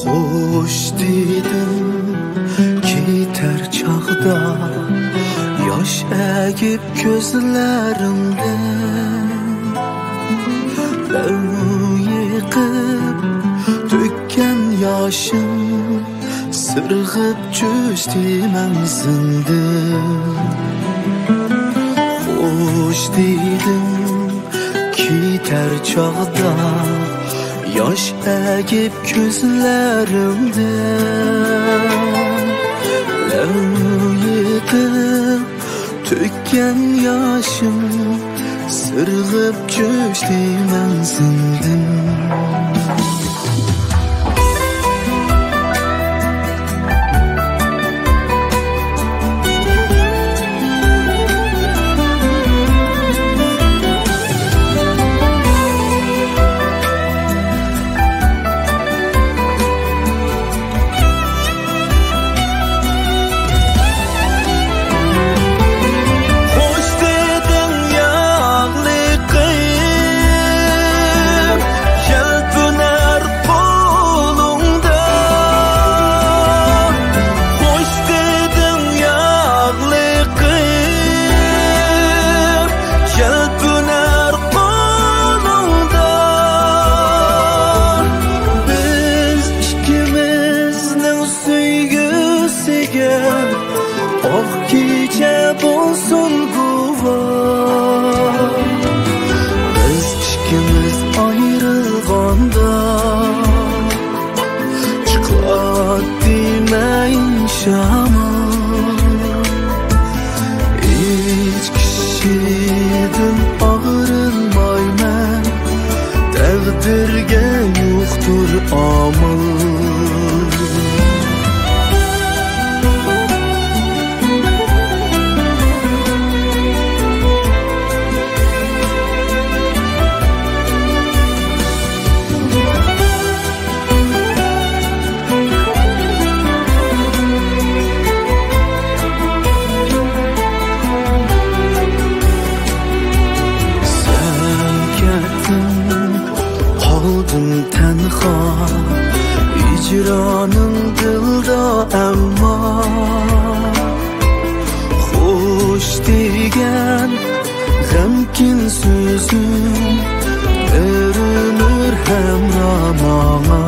Hoş dedim keter çağda, yaş egip gözlerimde, yıkıp dökken yaşım sırgıp çözdü menzindim. Hoş dedim keter çağda, yaş egip gözlerimde, yıkıp tökken yaşım sırgıp çözdü menzindim. Oh gece bulsun kuva, biz ikimiz ayrılganda, çıklat demeyin şama. Hiç kişiden ağrılmayman, takdirge yoktur amal. Kaldım tenha, icranın dilda emma. Hoş degen gemkin sözüm örünür hemramana.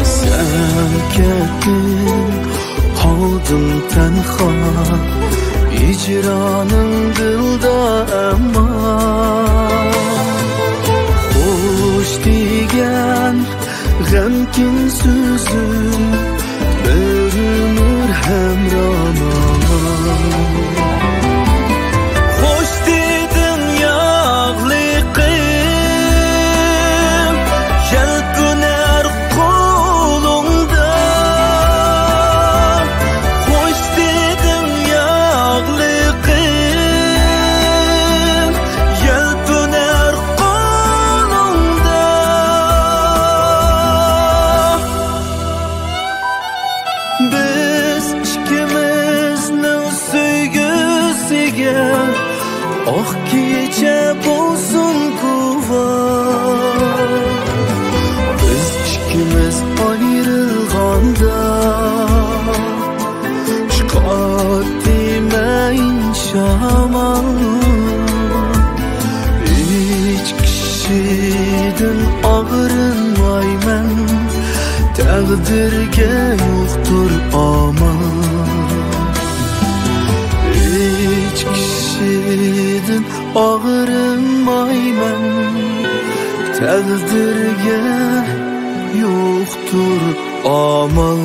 Sen kettin, kaldım tenha, icranın dilda emma. Hoş degen gemkin sözüm örünür hemramana. Hoş dedin yağlı kım, yelpüner kolumda. Hoş dedin yağlı kım, yelpüner kolumda. Biz ikimizning sevgisiga oh kecha bo'lsin kuva. Biz ikimiz ayrılganda, chiqar demeyin shamol. Hiç kişiden ağrılmayman, takdirge yoktur amal. Hiç kişiden ağrılmayman, takdirge yoktur amal.